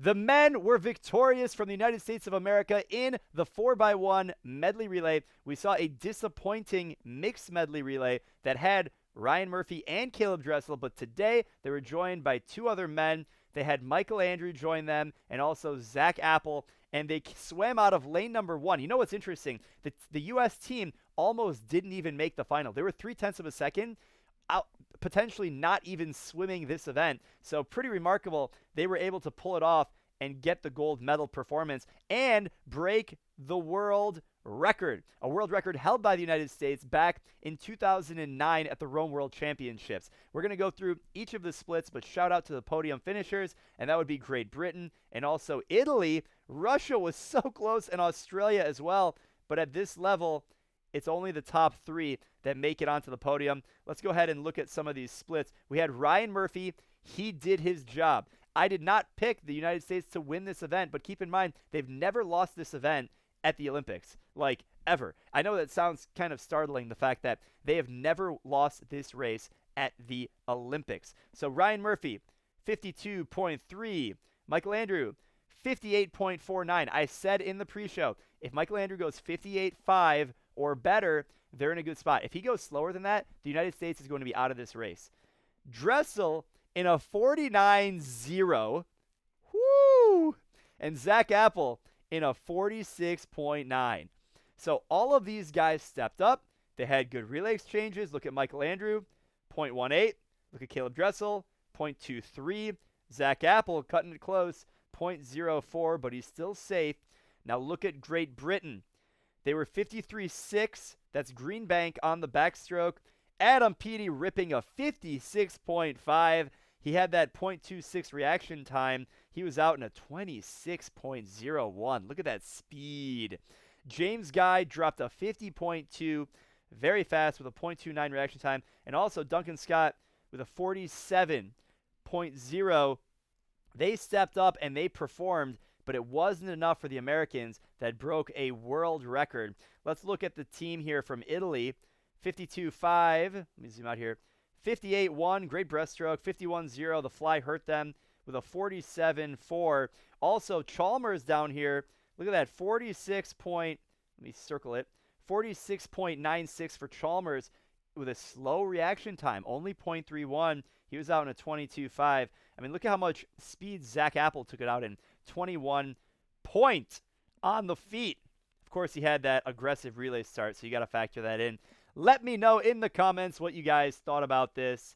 The men were victorious from the United States of America in the 4x1 medley relay. We saw a disappointing mixed medley relay that had Ryan Murphy and Caleb Dressel, but today they were joined by two other men. They had Michael Andrew join them and also Zach Apple, and they swam out of lane number 1. You know what's interesting? The U.S. team almost didn't even make the final. They were 0.3 of a second out, potentially not even swimming this event. So pretty remarkable. They were able to pull it off and get the gold medal performance and break the world record, a world record held by the United States back in 2009 at the Rome World Championships. We're going to go through each of the splits, but shout out to the podium finishers, and that would be Great Britain and also Italy. Russia was so close, and Australia as well, but at this level, it's only the top 3 that make it onto the podium. Let's go ahead and look at some of these splits. We had Ryan Murphy. He did his job. I did not pick the United States to win this event, but keep in mind, they've never lost this event at the Olympics, like ever. I know that sounds kind of startling, the fact that they have never lost this race at the Olympics. So Ryan Murphy, 52.3. Michael Andrew, 58.49. I said in the pre-show, if Michael Andrew goes 58.5 or better, they're in a good spot. If he goes slower than that, the United States is going to be out of this race. Dressel in a 49.0. Woo! And Zach Apple in a 46.9. So all of these guys stepped up. They had good relay exchanges. Look at Michael Andrew, 0.18. Look at Caleb Dressel, 0.23. Zach Apple cutting it close, 0.04, but he's still safe. Now look at Great Britain. They were 53.6. That's Greenbank on the backstroke. Adam Peaty ripping a 56.5. He had that 0.26 reaction time. He was out in a 26.01. Look at that speed. James Guy dropped a 50.2. Very fast with a 0.29 reaction time. And also Duncan Scott with a 47.0. They stepped up and they performed, but it wasn't enough for the Americans that broke a world record. Let's look at the team here from Italy. 52.5. Let me zoom out here. 58.1. Great breaststroke. 51.0. The fly hurt them with a 47.4. Also, Chalmers down here. Look at that. 46 point. Let me circle it. 46.96 for Chalmers with a slow reaction time. Only 0.31. He was out in a 22.5. I mean, look at how much speed Zach Apple took it out in. 21 point on the feet. Of course, he had that aggressive relay start, so you got to factor that in. Let me know in the comments what you guys thought about this.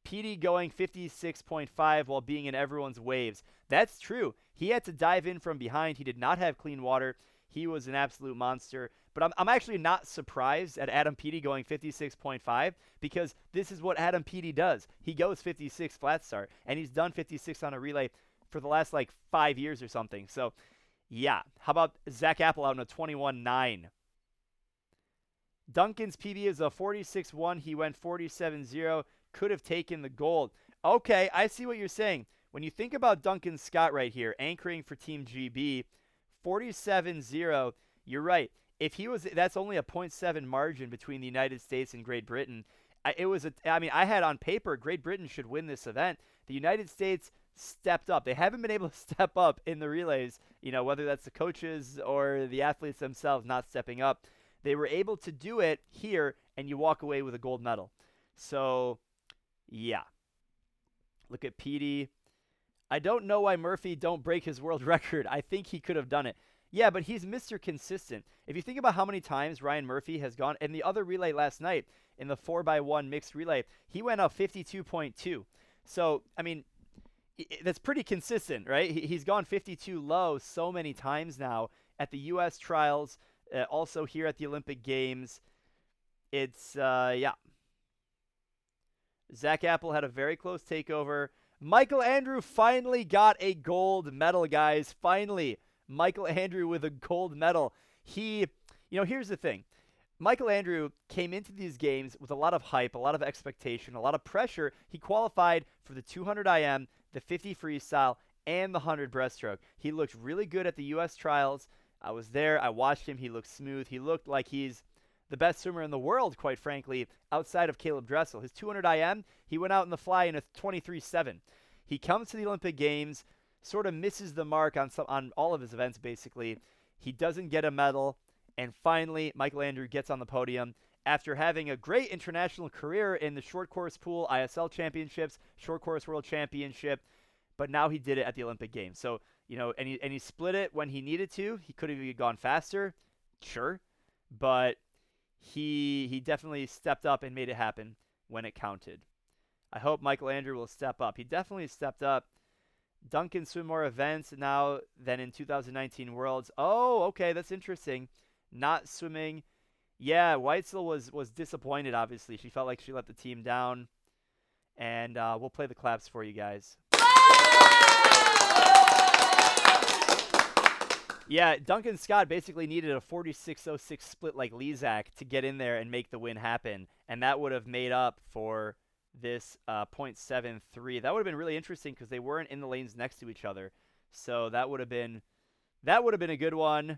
PD going 56.5 while being in everyone's waves. That's true. He had to dive in from behind. He did not have clean water. He was an absolute monster. But I'm actually not surprised at Adam Peaty going 56.5 because this is what Adam Peaty does. He goes 56 flat start, and he's done 56 on a relay for the last, 5 years or something. So, yeah. How about Zach Apple out in a 21.9? Duncan's PB is a 46.1. He went 47.0. Could have taken the gold. Okay, I see what you're saying. When you think about Duncan Scott right here, anchoring for Team GB, 47.0, you're right. If he was, that's only a 0.7 margin between the United States and Great Britain. I had on paper Great Britain should win this event. The United States stepped up. They haven't been able to step up in the relays, whether that's the coaches or the athletes themselves not stepping up. They were able to do it here, and you walk away with a gold medal. So, yeah. Look at PD. I don't know why Murphy don't break his world record. I think he could have done it. Yeah, but he's Mr. Consistent. If you think about how many times Ryan Murphy has gone, in the other relay last night, in the 4x1 mixed relay, he went up 52.2. So, I mean, that's pretty consistent, right? He's gone 52 low so many times now at the U.S. trials, also here at the Olympic Games. It's, yeah. Zach Apple had a very close takeover. Michael Andrew finally got a gold medal, guys. Finally, Michael Andrew with a gold medal. Here's the thing. Michael Andrew came into these games with a lot of hype, a lot of expectation, a lot of pressure. He qualified for the 200 IM, the 50 freestyle, and the 100 breaststroke. He looked really good at the U.S. trials. I was there. I watched him. He looked smooth. He looked like he's the best swimmer in the world, quite frankly, outside of Caleb Dressel. His 200 IM, he went out in the fly in a 23.7. He comes to the Olympic Games, sort of misses the mark on all of his events, basically. He doesn't get a medal, and finally, Michael Andrew gets on the podium after having a great international career in the short course pool, ISL championships, short course world championship, but now he did it at the Olympic Games. So, and he split it when he needed to. He could have gone faster, sure, but he definitely stepped up and made it happen when it counted. I hope Michael Andrew will step up. He definitely stepped up. Duncan swim more events now than in 2019 Worlds. Oh, okay, that's interesting. Not swimming. Yeah, Weitzel was disappointed, obviously. She felt like she let the team down. And we'll play the claps for you guys. Yeah, Duncan Scott basically needed a 46.06 split like Lezak to get in there and make the win happen. And that would have made up for this .73. That would have been really interesting because they weren't in the lanes next to each other. So that would have been a good one.